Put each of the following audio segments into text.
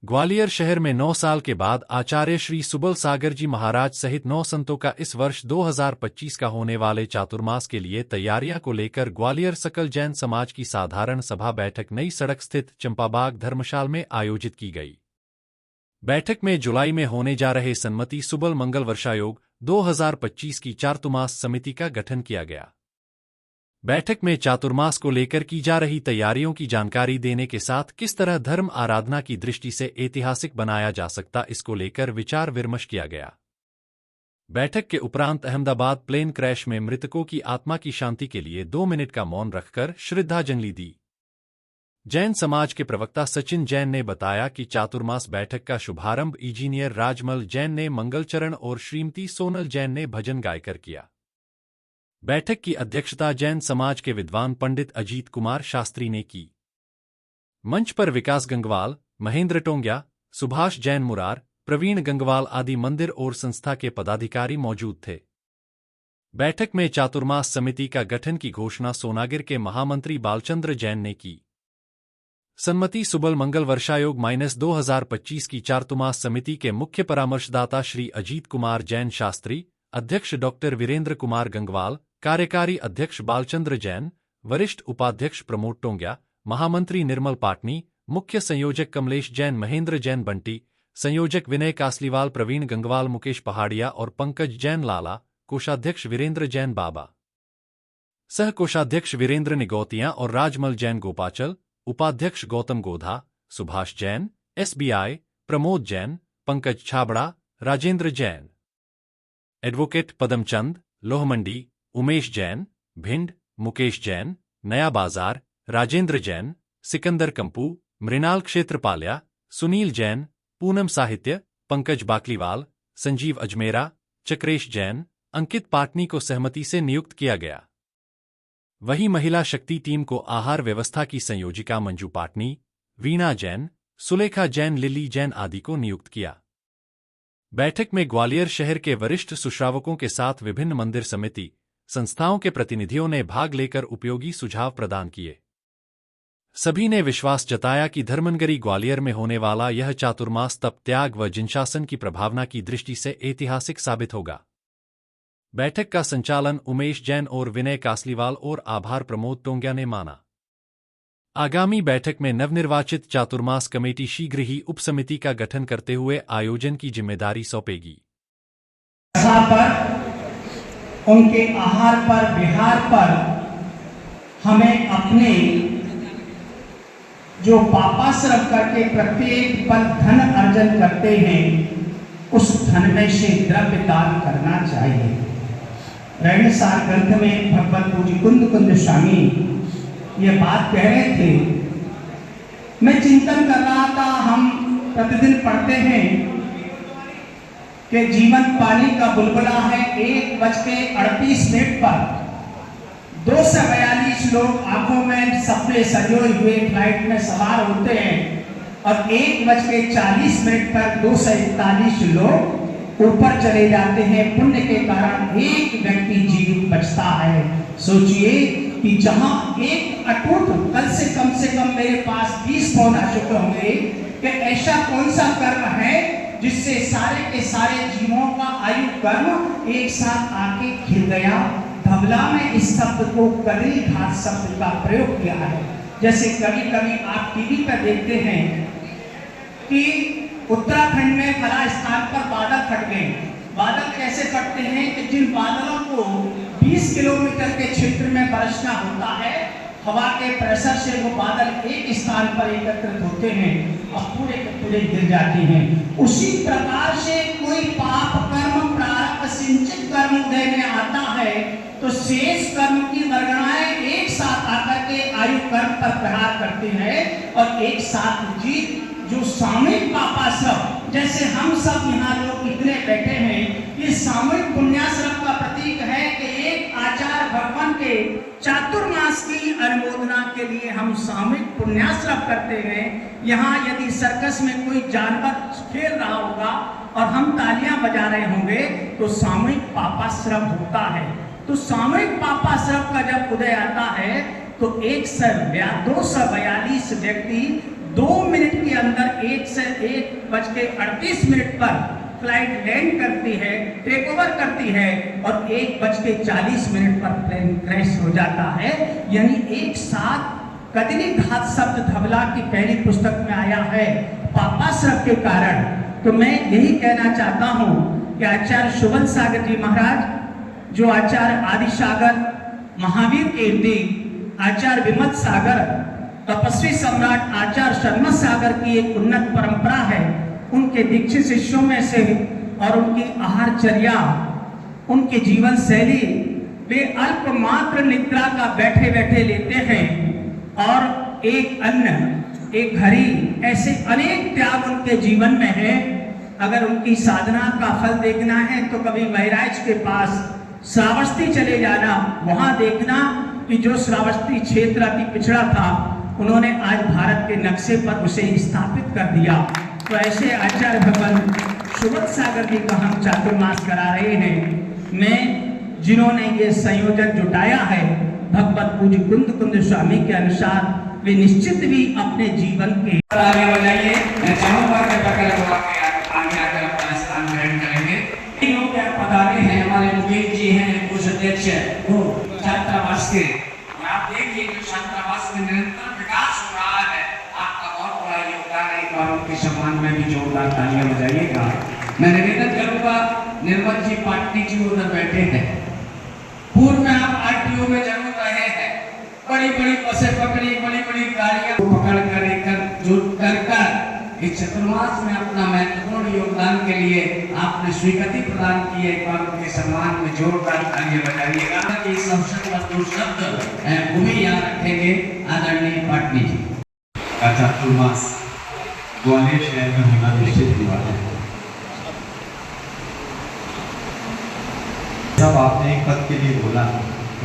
ग्वालियर शहर में 9 साल के बाद आचार्य श्री सुबल सागर जी महाराज सहित 9 संतों का इस वर्ष 2025 का होने वाले चातुर्मास के लिए तैयारियां को लेकर ग्वालियर सकल जैन समाज की साधारण सभा बैठक नई सड़क स्थित चंपाबाग धर्मशाला में आयोजित की गई। बैठक में जुलाई में होने जा रहे सन्मति सुबल मंगल वर्षायोग 2025 की चातुर्मास समिति का गठन किया गया। बैठक में चातुर्मास को लेकर की जा रही तैयारियों की जानकारी देने के साथ किस तरह धर्म आराधना की दृष्टि से ऐतिहासिक बनाया जा सकता इसको लेकर विचार विमर्श किया गया। बैठक के उपरांत अहमदाबाद प्लेन क्रैश में मृतकों की आत्मा की शांति के लिए 2 मिनट का मौन रखकर श्रद्धांजलि दी। जैन समाज के प्रवक्ता सचिन जैन ने बताया कि चातुर्मास बैठक का शुभारंभ इंजीनियर राजमल जैन ने मंगलचरण और श्रीमती सोनल जैन ने भजन गायकर किया। बैठक की अध्यक्षता जैन समाज के विद्वान पंडित अजीत कुमार शास्त्री ने की। मंच पर विकास गंगवाल, महेंद्र टोंग्या, सुभाष जैन मुरार, प्रवीण गंगवाल आदि मंदिर और संस्था के पदाधिकारी मौजूद थे। बैठक में चातुर्मास समिति का गठन की घोषणा सोनागिर के महामंत्री बालचंद्र जैन ने की। सन्मति सुबल मंगल वर्षायोग -2025 की चातुर्मास समिति के मुख्य परामर्शदाता श्री अजीत कुमार जैन शास्त्री, अध्यक्ष डॉक्टर वीरेंद्र कुमार गंगवाल, कार्यकारी अध्यक्ष बालचंद्र जैन, वरिष्ठ उपाध्यक्ष प्रमोद टोंग्या, महामंत्री निर्मल पाटनी, मुख्य संयोजक कमलेश जैन, महेंद्र जैन बंटी, संयोजक विनय कासलीवाल, प्रवीण गंगवाल, मुकेश पहाड़िया और पंकज जैन लाला, कोषाध्यक्ष वीरेंद्र जैन बाबा, सह कोषाध्यक्ष वीरेंद्र निगौतिया और राजमल जैन गोपाचल, उपाध्यक्ष गौतम गोधा, सुभाष जैन, SBI, प्रमोद जैन, पंकज छाबड़ा, राजेंद्र जैन, एडवोकेट पदमचंद, लोहमंडी, उमेश जैन, भिंड, मुकेश जैन, नया बाजार, राजेंद्र जैन, सिकंदर कंपू, मृणाल क्षेत्रपाल्या, सुनील जैन, पूनम साहित्य, पंकज बाकलीवाल, संजीव अजमेरा, चक्रेश जैन, अंकित पाटनी को सहमति से नियुक्त किया गया। वहीं महिला शक्ति टीम को आहार व्यवस्था की संयोजिका मंजू पाटनी, वीणा जैन, सुलेखा जैन, लिली जैन आदि को नियुक्त किया। बैठक में ग्वालियर शहर के वरिष्ठ सुश्रावकों के साथ विभिन्न मंदिर समिति, संस्थाओं के प्रतिनिधियों ने भाग लेकर उपयोगी सुझाव प्रदान किए। सभी ने विश्वास जताया कि धर्मनगरी ग्वालियर में होने वाला यह चातुर्मास तप त्याग व जिनशासन की प्रभावना की दृष्टि से ऐतिहासिक साबित होगा। बैठक का संचालन उमेश जैन और विनय कासलीवाल और आभार प्रमोद टोंग्या ने माना। आगामी बैठक में नवनिर्वाचित चातुर्मास कमेटी शीघ्र ही उपसमिति का गठन करते हुए आयोजन की जिम्मेदारी सौंपेगी। उनके आहार पर, विहार पर हमें अपने जो पापाश्रम करके प्रत्येक पल धन अर्जन करते हैं उस धन में से द्रव्य दान करना चाहिए। रहनसार ग्रंथ में भगवत पूजी कुंद कुंद स्वामी ये बात कह रहे थे। मैं चिंतन कर रहा था, हम प्रतिदिन पढ़ते हैं कि जीवन पानी का बुलबुला है। 1:38 पर 242 लोग आंखों में सपने सजोए हुए फ्लाइट में सवार होते हैं और 1:40 पर 241 लोग ऊपर चले जाते हैं। पुण्य के कारण एक व्यक्ति जीवित बचता है। सोचिए कि जहां एक अटूट, कल से कम मेरे पास 20 पौन आ चुके होंगे कि ऐसा कौन सा कर्म है जिससे सारे के सारे जीवों का आयु कर्म एक साथ आके खिल गया। धबला में इस शब्द को कदरी घाट शब्द का प्रयोग किया है। जैसे कभी कभी आप टीवी पर देखते हैं कि उत्तराखंड में फला स्थान पर बादल फट गए। बादल कैसे फटते हैं कि जिन बादलों को 20 किलोमीटर के क्षेत्र में बरसना होता है, हवा के प्रेशर से वो बादल एक स्थान पर एकत्रित होते हैं और पूरे के पूरे गिर जाते हैं। उसी प्रकार से कोई पाप कर्म, प्रारब्ध सिंचित कर्म उदय में आता है तो शेष कर्म की वर्गणाएं एक साथ आकर के आयु कर्म पर प्रहार करती है और एक साथ जीत जो सामूहिक पापाश्रम, जैसे हम सब यहाँ लोग इतने बैठे हैं, ये सामूहिक पुण्याश्रम का प्रतीक है कि एक आचार्य भगवान के चातुर्मास की अनुमोदना के लिए हम सामूहिक पुण्याश्रम करते हैं। यहाँ यदि सर्कस में कोई जानवर खेल रहा होगा और हम तालियां बजा रहे होंगे तो सामूहिक पापाश्रम होता है। तो सामूहिक पापाश्रम का जब उदय आता है तो 242 व्यक्ति 2 मिनट के अंदर 1:38 पर फ्लाइट लैंड करती है, टेक ओवर करती है और 1:40 पर प्लेन क्रैश हो जाता है। यानी एक साथ कदली घात शब्द धवला की पहली पुस्तक में आया है पापाश्रम के कारण। तो मैं यही कहना चाहता हूं कि आचार्य सुबल सागर जी महाराज, जो आचार्य आदि सागर महावीर कीर्ति, आचार्य विमल सागर, तपस्वी सम्राट आचार्य शर्मा सागर की एक उन्नत परंपरा है। उनके दीक्षित शिष्यों में से और उनकी आहारचर्या, उनकी जीवन शैली, वे अल्प मात्र निद्रा का बैठे बैठे लेते हैं और एक अन्न, एक घड़ी, ऐसे अनेक त्याग उनके जीवन में है। अगर उनकी साधना का फल देखना है तो कभी महराज के पास श्रावस्ती चले जाना, वहां देखना कि जो श्रावस्ती क्षेत्र अति पिछड़ा था, उन्होंने आज भारत के नक्शे पर उसे स्थापित कर दिया। तो ऐसे आचार्य भगवान सुबल सागर जी का हम चातुर्मास करा रहे हैं। मैं जिन्होंने ये संयोजन जुटाया है, भगवत पूज्य कुंद स्वामी के अनुसार वे निश्चित भी अपने जीवन के आगे बढ़ाइए। मैं चाहूंगा कि बगल आगे आकर अपना स्थान ग्रहण करेंगे। लोग पधारे हैं, हमारे मुकेश जी हैं, कुछ अध्यक्ष छात्रावास के। आप देखिए जो छात्रावास में निरंतर विकास हो रहा है, आपका बहुत बड़ा योगदान है। एक बार उनके सम्मान में भी जोरदार तालियां बजाइएगा। मैं निवेदन करूंगा, निर्मल जी पाटनी जी उधर बैठे हैं। पूर्व में आप आरटीओ में जरूर रहे हैं, बड़ी बड़ी बसें पकड़ी, बड़ी बड़ी गाड़ियां पकड़ कर जुट कर इस चतुर्मास में अपना महत्वपूर्ण योगदान के लिए आपने स्वीकृति प्रदान की है। एक बार उनके सम्मान में जोरदार तालियां बजाइएगा। इस अवसर पर दो शब्द वो भी याद रखेंगे आदरणीय पाटनी जी। चतुर्मास ग्वालियर शहर में होना निश्चित हुआ है। सब आपने एक पद के लिए बोला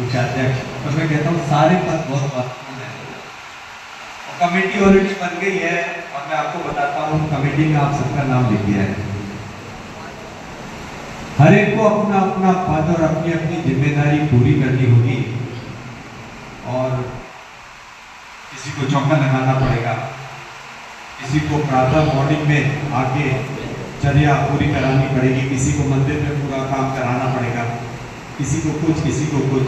अध्यक्ष, तो मैं कहता हूँ सारे पद बहुत महत्वपूर्ण है। कमेटी ऑलरेडी बन गई है और मैं आपको बताता हूँ कमेटी में आप सबका नाम लिख दिया है। हर एक को अपना अपना पद और अपनी अपनी जिम्मेदारी पूरी करनी होगी और किसी को चौका लगाना पड़ेगा, किसी को प्रातः मॉर्निंग में आके चर्या पूरी करानी पड़ेगी, किसी को मंदिर में पूरा काम कराना पड़ेगा, किसी को कुछ, किसी को कुछ।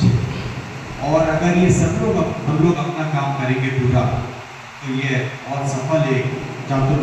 और अगर ये सब लोग हम लोग अपना काम करेंगे पूरा, तो ये और सफल एक चातुर्मास